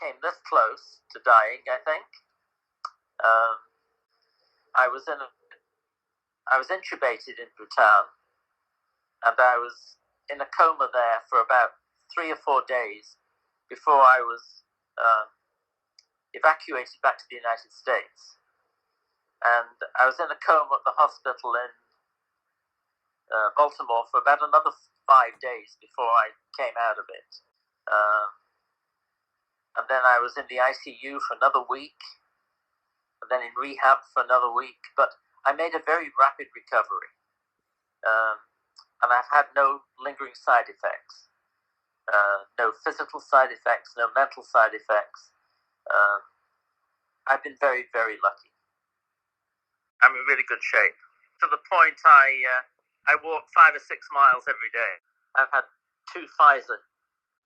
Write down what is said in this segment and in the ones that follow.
came this close to dying, I think. I was intubated in Bhutan, and I was in a coma there for about 3 or 4 days before I was evacuated back to the United States. And I was in a coma at the hospital in Baltimore for about another 5 days before I came out of it. And then I was in the ICU for another week, and then in rehab for another week. But I made a very rapid recovery, and I've had no lingering side effects, no physical side effects, no mental side effects. I've been very, very lucky. I'm in really good shape, to the point I walk 5 or 6 miles every day. I've had 2 Pfizer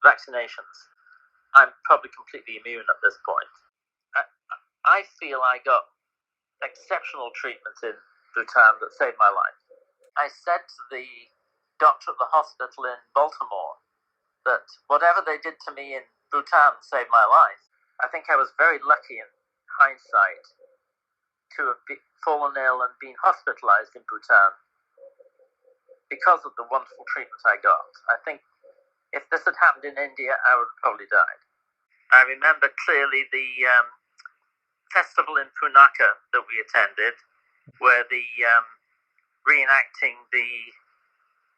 vaccinations. I'm probably completely immune at this point. I feel I got exceptional treatment in Bhutan that saved my life. I said to the doctor at the hospital in Baltimore that whatever they did to me in Bhutan saved my life. I think I was very lucky in hindsight to have fallen ill and been hospitalized in Bhutan because of the wonderful treatment I got. I think if this had happened in India, I would have probably died. I remember clearly the festival in Punakha that we attended, where the reenacting the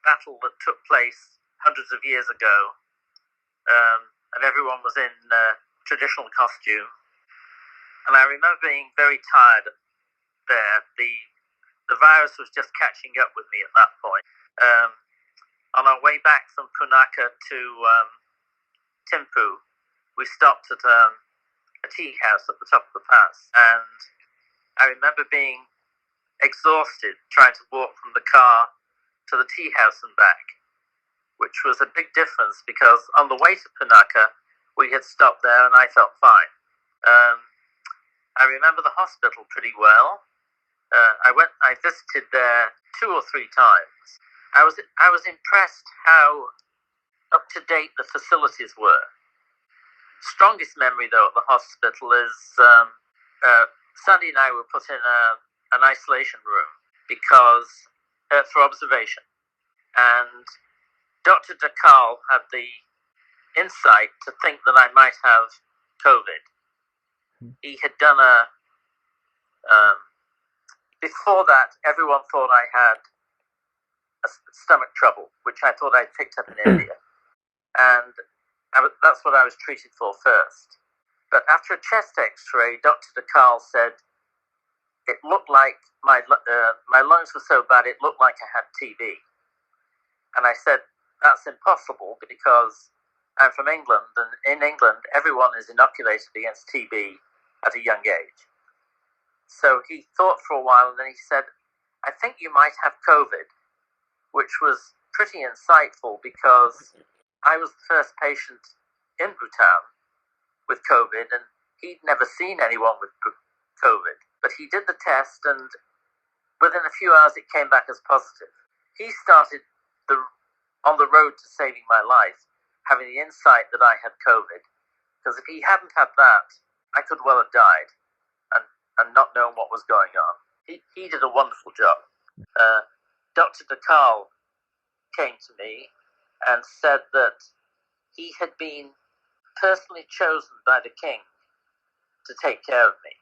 battle that took place hundreds of years ago, and everyone was in traditional costume. And I remember being very tired there. The virus was just catching up with me at that point. On our way back from Punakha to Thimphu, we stopped at a tea house at the top of the pass, and I remember being exhausted trying to walk from the car to the tea house and back, which was a big difference because on the way to Punakha, we had stopped there and I felt fine. I remember the hospital pretty well. I visited there 2 or 3 times. I was impressed how up to date the facilities were. Strongest memory though at the hospital is Sandy and I were put in an isolation room because for observation, and Dr. Dakal had the insight to think that I might have COVID. He had done before that, everyone thought I had a stomach trouble, which I thought I'd picked up in India. And that's what I was treated for first. But after a chest x-ray, Dr. Dakal said it looked like my lungs were so bad, it looked like I had TB. And I said, that's impossible because I'm from England, and in England, everyone is inoculated against TB at a young age. So he thought for a while, and then he said, I think you might have COVID, which was pretty insightful because I was the first patient in Bhutan with COVID, and he'd never seen anyone with COVID. But he did the test, and within a few hours, it came back as positive. He started on the road to saving my life, having the insight that I had COVID, because if he hadn't had that, I could well have died and not known what was going on. He did a wonderful job. Dr. Dakal came to me and said that he had been personally chosen by the king to take care of me.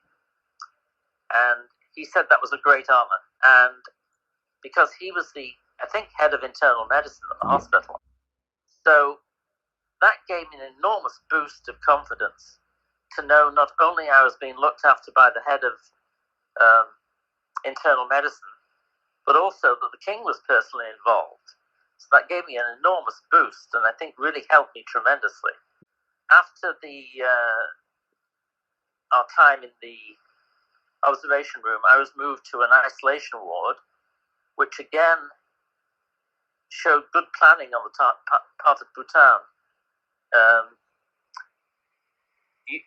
And he said that was a great honor. And because he was the, I think, head of internal medicine at the hospital. So that gave me an enormous boost of confidence to know not only I was being looked after by the head of internal medicine, but also that the king was personally involved. So that gave me an enormous boost, and I think really helped me tremendously. After our time in the observation room, I was moved to an isolation ward, which again showed good planning on the part of Bhutan.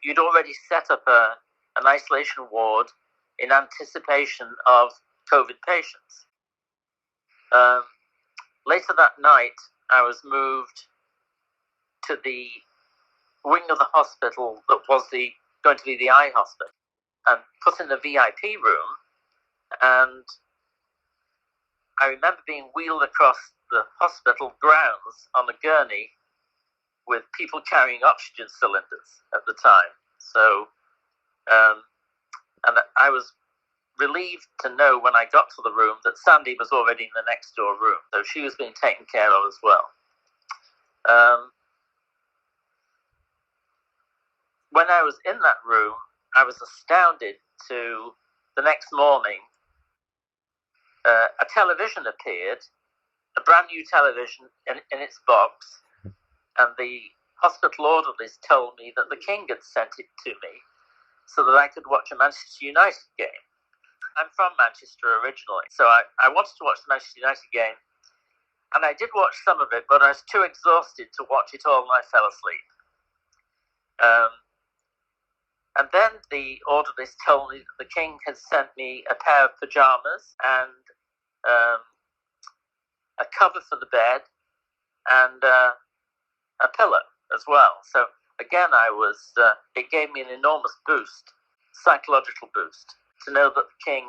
You'd already set up an isolation ward in anticipation of COVID patients. Later that night, I was moved to the wing of the hospital that was going to be the eye hospital, and put in the VIP room. And I remember being wheeled across the hospital grounds on a gurney with people carrying oxygen cylinders at the time. So, and I was relieved to know when I got to the room that Sandy was already in the next door room, so she was being taken care of as well. When I was in that room, I was astounded to, the next morning, a television appeared, a brand new television in its box, and the hospital orderlies told me that the King had sent it to me so that I could watch a Manchester United game. I'm from Manchester originally, so I wanted to watch the Manchester United game, and I did watch some of it, but I was too exhausted to watch it all, and I fell asleep. And then the orderlies told me that the King had sent me a pair of pajamas and a cover for the bed and a pillow as well. So again, it gave me an enormous boost, psychological boost, to know that the King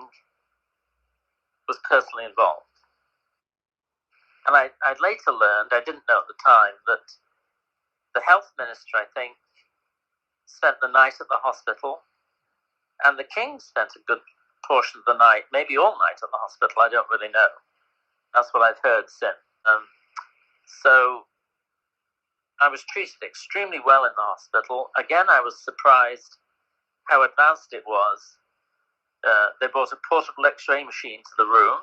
was personally involved. And I later learned, I didn't know at the time, that the health minister, I think, spent the night at the hospital, and the King spent a good portion of the night, maybe all night at the hospital, I don't really know. That's what I've heard since. So I was treated extremely well in the hospital. Again, I was surprised how advanced it was. They brought a portable X-ray machine to the room,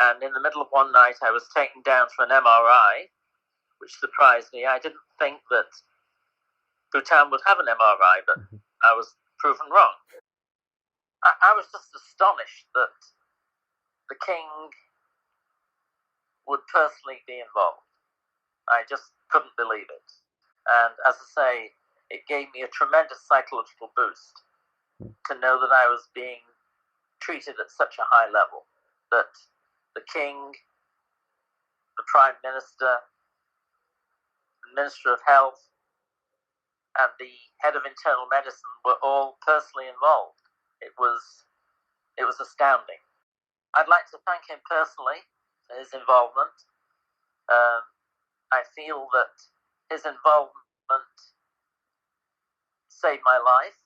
and in the middle of one night I was taken down for an MRI, which surprised me. I didn't think that Bhutan would have an MRI, but I was proven wrong. I was just astonished that the King would personally be involved. I just couldn't believe it. And as I say, it gave me a tremendous psychological boost to know that I was being treated at such a high level, that the King, the Prime Minister, the Minister of Health, and the head of internal medicine were all personally involved. It was astounding. I'd like to thank him personally for his involvement. I feel that his involvement saved my life.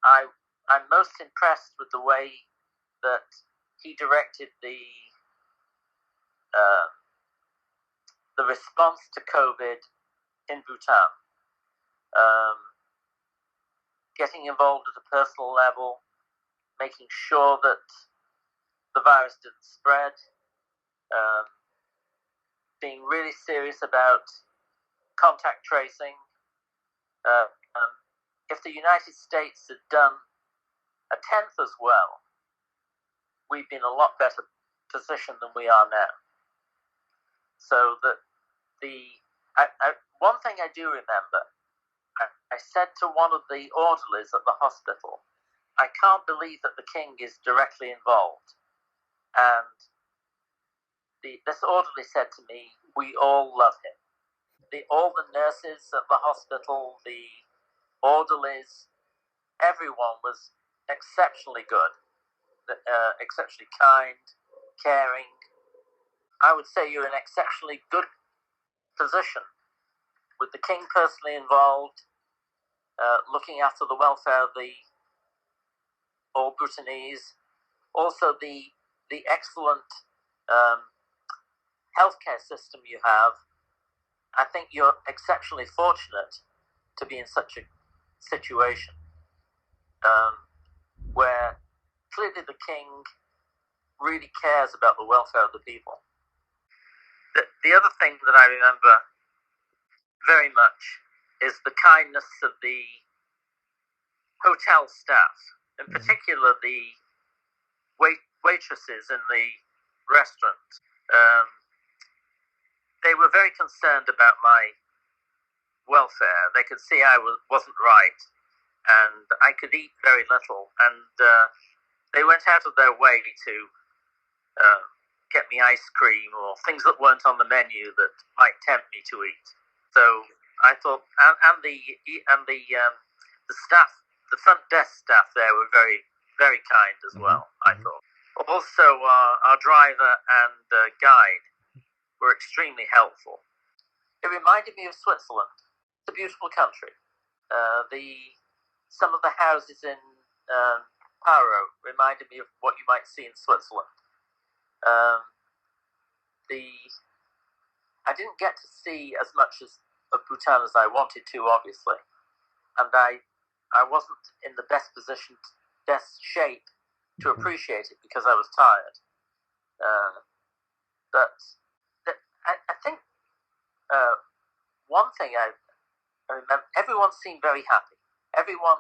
I'm most impressed with the way that he directed the response to COVID in Bhutan, getting involved at a personal level, making sure that the virus didn't spread, being really serious about contact tracing. If the United States had done a tenth as well, we'd be in a lot better position than we are now. So that one thing I do remember, I said to one of the orderlies at the hospital, I can't believe that the King is directly involved. And this orderly said to me, we all love him. All the nurses at the hospital, the orderlies, everyone was exceptionally good, exceptionally kind, caring. I would say you're in an exceptionally good position with the King personally involved, looking after the welfare of all Bhutanese, also the excellent healthcare system you have. I think you're exceptionally fortunate to be in such a situation where clearly the King really cares about the welfare of the people. The other thing that I remember very much is the kindness of the hotel staff, in particular the waitresses in the restaurant. They were very concerned about my welfare. They could see I wasn't right, and I could eat very little, and they went out of their way to get me ice cream or things that weren't on the menu that might tempt me to eat. So I thought, and the staff, the front desk staff there were very, very kind as well. I thought. Also, our driver and guide were extremely helpful. It reminded me of Switzerland. It's a beautiful country. Some of the houses in Paro reminded me of what you might see in Switzerland. I didn't get to see as much of Bhutan as I wanted to, obviously, and I wasn't in the best shape to appreciate it because I was tired. But I think one thing I remember, everyone seemed very happy. Everyone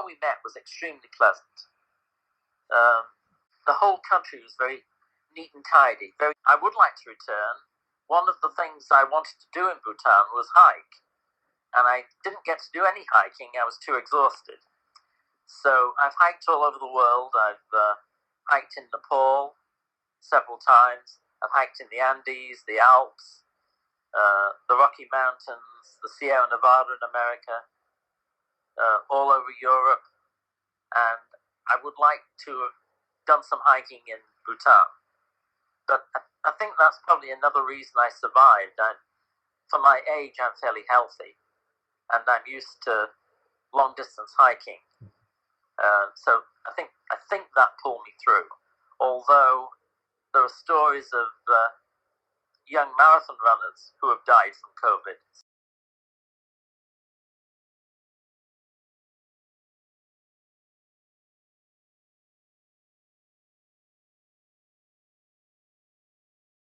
we met was extremely pleasant. The whole country was very neat and tidy. I would like to return. One of the things I wanted to do in Bhutan was hike, and I didn't get to do any hiking. I was too exhausted. So I've hiked all over the world. I've hiked in Nepal several times. I've hiked in the Andes, the Alps, the Rocky Mountains, the Sierra Nevada in America, all over Europe, and I would like to have done some hiking in Bhutan. But I think that's probably another reason I survived. For my age, I'm fairly healthy, and I'm used to long-distance hiking. So I think that pulled me through. Although there are stories of young marathon runners who have died from COVID.